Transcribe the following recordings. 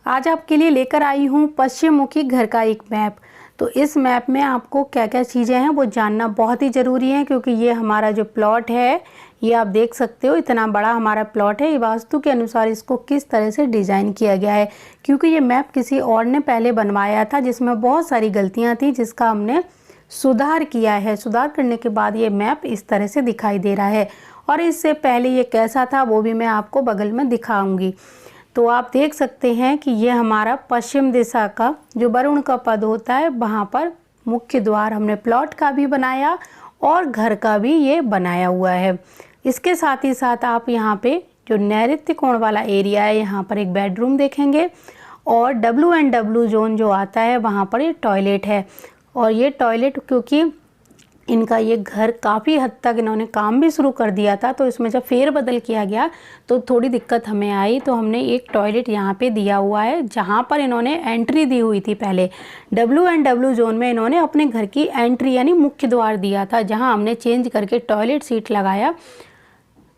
आज आपके लिए लेकर आई हूँ पश्चिम मुखी घर का एक मैप। तो इस मैप में आपको क्या क्या चीज़ें हैं वो जानना बहुत ही ज़रूरी है, क्योंकि ये हमारा जो प्लॉट है ये आप देख सकते हो इतना बड़ा हमारा प्लॉट है। ये वास्तु के अनुसार इसको किस तरह से डिज़ाइन किया गया है, क्योंकि ये मैप किसी और ने पहले बनवाया था जिसमें बहुत सारी गलतियाँ थी, जिसका हमने सुधार किया है। सुधार करने के बाद ये मैप इस तरह से दिखाई दे रहा है, और इससे पहले ये कैसा था वो भी मैं आपको बगल में दिखाऊंगी। तो आप देख सकते हैं कि ये हमारा पश्चिम दिशा का जो वरुण का पद होता है वहाँ पर मुख्य द्वार हमने प्लॉट का भी बनाया और घर का भी ये बनाया हुआ है। इसके साथ ही साथ आप यहाँ पे जो नैऋत्य कोण वाला एरिया है यहाँ पर एक बेडरूम देखेंगे, और WNW जोन जो आता है वहाँ पर ये टॉयलेट है। और ये टॉयलेट क्योंकि इनका ये घर काफ़ी हद तक इन्होंने काम भी शुरू कर दिया था, तो इसमें जब फेरबदल किया गया तो थोड़ी दिक्कत हमें आई, तो हमने एक टॉयलेट यहाँ पे दिया हुआ है जहाँ पर इन्होंने एंट्री दी हुई थी। पहले WNW जोन में इन्होंने अपने घर की एंट्री यानी मुख्य द्वार दिया था, जहाँ हमने चेंज करके टॉयलेट सीट लगाया।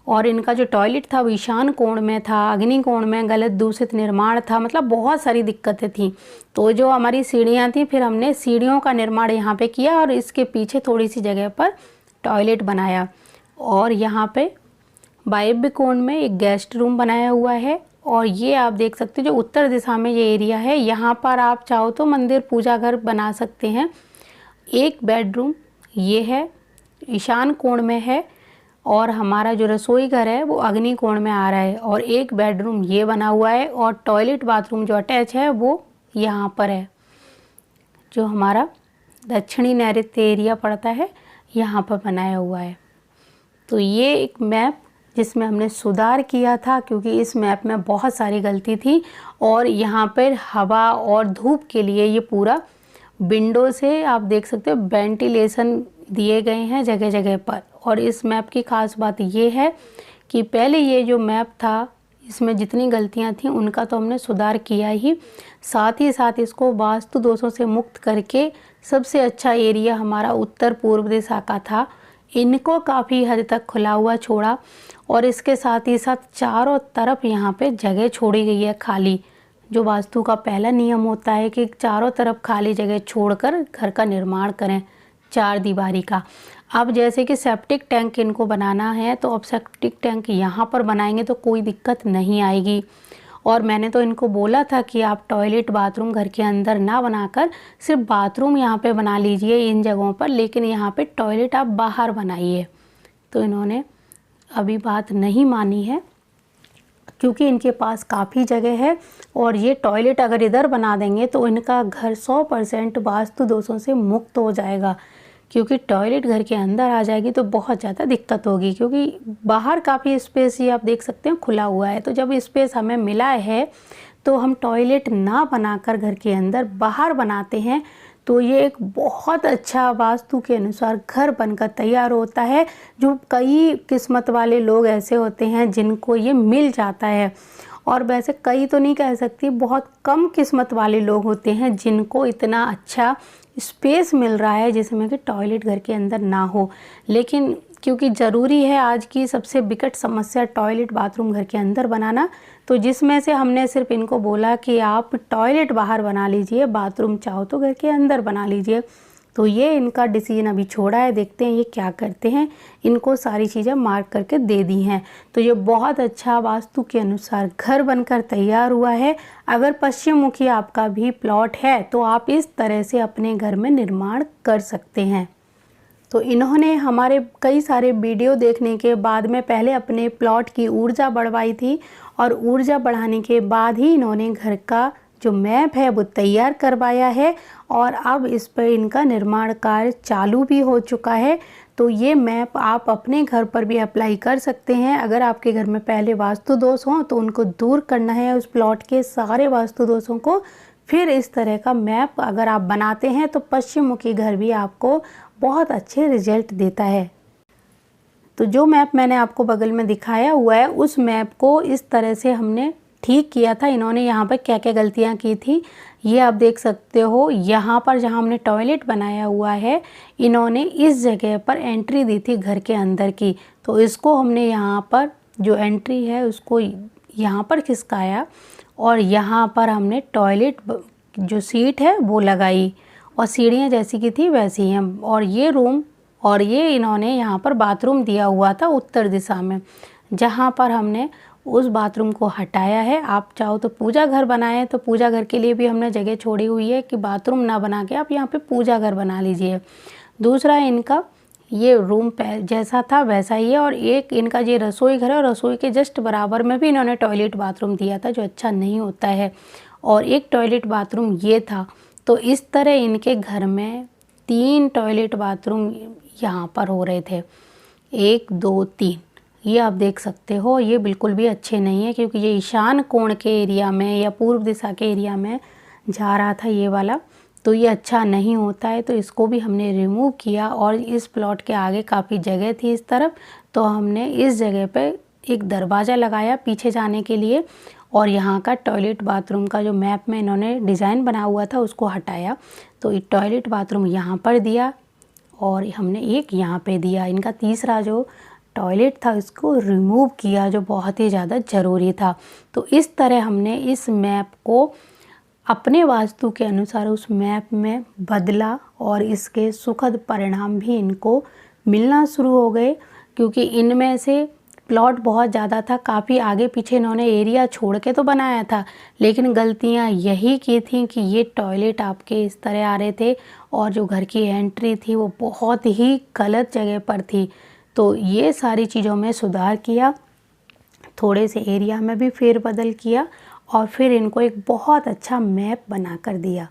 और इनका जो टॉयलेट था वो ईशान कोण में था, अग्नि कोण में, गलत दूषित निर्माण था, मतलब बहुत सारी दिक्कतें थी। तो जो हमारी सीढ़ियाँ थी फिर हमने सीढ़ियों का निर्माण यहाँ पे किया और इसके पीछे थोड़ी सी जगह पर टॉयलेट बनाया। और यहाँ पे वायव्य कोण में एक गेस्ट रूम बनाया हुआ है। और ये आप देख सकते हो जो उत्तर दिशा में ये एरिया है, यहाँ पर आप चाहो तो मंदिर पूजा घर बना सकते हैं। एक बेडरूम ये है ईशान कोण में है, और हमारा जो रसोई घर है वो अग्नि कोण में आ रहा है, और एक बेडरूम ये बना हुआ है, और टॉयलेट बाथरूम जो अटैच है वो यहाँ पर है, जो हमारा दक्षिणी नैऋत्य एरिया पड़ता है यहाँ पर बनाया हुआ है। तो ये एक मैप जिसमें हमने सुधार किया था, क्योंकि इस मैप में बहुत सारी गलती थी। और यहाँ पर हवा और धूप के लिए ये पूरा विंडो से आप देख सकते हो वेंटिलेशन दिए गए हैं जगह जगह पर। और इस मैप की खास बात ये है कि पहले ये जो मैप था इसमें जितनी गलतियां थी उनका तो हमने सुधार किया ही साथ इसको वास्तु दोषों से मुक्त करके सबसे अच्छा एरिया हमारा उत्तर पूर्व दिशा का था, इनको काफ़ी हद तक खुला हुआ छोड़ा। और इसके साथ ही साथ चारों तरफ यहाँ पे जगह छोड़ी गई है खाली, जो वास्तु का पहला नियम होता है कि चारों तरफ खाली जगह छोड़कर घर का निर्माण करें चार दीवारी का। अब जैसे कि सेप्टिक टैंक इनको बनाना है, तो अब सेप्टिक टैंक यहाँ पर बनाएंगे तो कोई दिक्कत नहीं आएगी। और मैंने तो इनको बोला था कि आप टॉयलेट बाथरूम घर के अंदर ना बनाकर सिर्फ बाथरूम यहाँ पे बना लीजिए इन जगहों पर, लेकिन यहाँ पे टॉयलेट आप बाहर बनाइए। तो इन्होंने अभी बात नहीं मानी है, क्योंकि इनके पास काफ़ी जगह है, और ये टॉयलेट अगर इधर बना देंगे तो इनका घर 100% वास्तु दोषों से मुक्त हो जाएगा। क्योंकि टॉयलेट घर के अंदर आ जाएगी तो बहुत ज़्यादा दिक्कत होगी, क्योंकि बाहर काफ़ी स्पेस ये आप देख सकते हैं खुला हुआ है। तो जब स्पेस हमें मिला है तो हम टॉयलेट ना बनाकर घर के अंदर बाहर बनाते हैं, तो ये एक बहुत अच्छा वास्तु के अनुसार घर बनकर तैयार होता है। जो कई किस्मत वाले लोग ऐसे होते हैं जिनको ये मिल जाता है, और वैसे कई तो नहीं कह सकती, बहुत कम किस्मत वाले लोग होते हैं जिनको इतना अच्छा स्पेस मिल रहा है जिसमें कि टॉयलेट घर के अंदर ना हो। लेकिन क्योंकि ज़रूरी है, आज की सबसे विकट समस्या टॉयलेट बाथरूम घर के अंदर बनाना, तो जिसमें से हमने सिर्फ इनको बोला कि आप टॉयलेट बाहर बना लीजिए, बाथरूम चाहो तो घर के अंदर बना लीजिए। तो ये इनका डिसीजन अभी छोड़ा है, देखते हैं ये क्या करते हैं। इनको सारी चीज़ें मार्क करके दे दी हैं, तो ये बहुत अच्छा वास्तु के अनुसार घर बनकर तैयार हुआ है। अगर पश्चिम मुखी आपका भी प्लॉट है तो आप इस तरह से अपने घर में निर्माण कर सकते हैं। तो इन्होंने हमारे कई सारे वीडियो देखने के बाद में पहले अपने प्लॉट की ऊर्जा बढ़वाई थी, और ऊर्जा बढ़ाने के बाद ही इन्होंने घर का जो मैप है वो तैयार करवाया है, और अब इस पर इनका निर्माण कार्य चालू भी हो चुका है। तो ये मैप आप अपने घर पर भी अप्लाई कर सकते हैं। अगर आपके घर में पहले वास्तु दोष हों तो उनको दूर करना है, उस प्लॉट के सारे वास्तु दोषों को, फिर इस तरह का मैप अगर आप बनाते हैं तो पश्चिम मुखी घर भी आपको बहुत अच्छे रिजल्ट देता है। तो जो मैप मैंने आपको बगल में दिखाया हुआ है उस मैप को इस तरह से हमने ठीक किया था। इन्होंने यहाँ पर क्या क्या गलतियाँ की थी ये आप देख सकते हो। यहाँ पर जहाँ हमने टॉयलेट बनाया हुआ है, इन्होंने इस जगह पर एंट्री दी थी घर के अंदर की, तो इसको हमने यहाँ पर जो एंट्री है उसको यहाँ पर खिसकाया और यहाँ पर हमने टॉयलेट जो सीट है वो लगाई और सीढ़ियाँ जैसी की थी वैसी हैं। और ये रूम और ये इन्होंने यहाँ पर बाथरूम दिया हुआ था उत्तर दिशा में, जहाँ पर हमने उस बाथरूम को हटाया है। आप चाहो तो पूजा घर बनाएं, तो पूजा घर के लिए भी हमने जगह छोड़ी हुई है कि बाथरूम ना बना के आप यहाँ पे पूजा घर बना लीजिए। दूसरा इनका ये रूम जैसा था वैसा ही है, और एक इनका ये रसोई घर है और रसोई के जस्ट बराबर में भी इन्होंने टॉयलेट बाथरूम दिया था, जो अच्छा नहीं होता है। और एक टॉयलेट बाथरूम ये था। तो इस तरह इनके घर में 3 टॉयलेट बाथरूम यहाँ पर हो रहे थे, 1 2 3। ये आप देख सकते हो, ये बिल्कुल भी अच्छे नहीं है क्योंकि ये ईशान कोण के एरिया में या पूर्व दिशा के एरिया में जा रहा था ये वाला, तो ये अच्छा नहीं होता है। तो इसको भी हमने रिमूव किया। और इस प्लॉट के आगे काफ़ी जगह थी इस तरफ, तो हमने इस जगह पे एक दरवाज़ा लगाया पीछे जाने के लिए, और यहाँ का टॉयलेट बाथरूम का जो मैप में इन्होंने डिज़ाइन बना हुआ था उसको हटाया। तो ये टॉयलेट बाथरूम यहाँ पर दिया और हमने एक यहाँ पे दिया। इनका तीसरा जो टॉयलेट था इसको रिमूव किया, जो बहुत ही ज़्यादा ज़रूरी था। तो इस तरह हमने इस मैप को अपने वास्तु के अनुसार उस मैप में बदला और इसके सुखद परिणाम भी इनको मिलना शुरू हो गए, क्योंकि इनमें से प्लॉट बहुत ज़्यादा था, काफ़ी आगे पीछे इन्होंने एरिया छोड़ के तो बनाया था, लेकिन गलतियां यही की थी कि ये टॉयलेट आपके इस तरह आ रहे थे और जो घर की एंट्री थी वो बहुत ही गलत जगह पर थी। तो ये सारी चीज़ों में सुधार किया, थोड़े से एरिया में भी फेरबदल किया और फिर इनको एक बहुत अच्छा मैप बना कर दिया।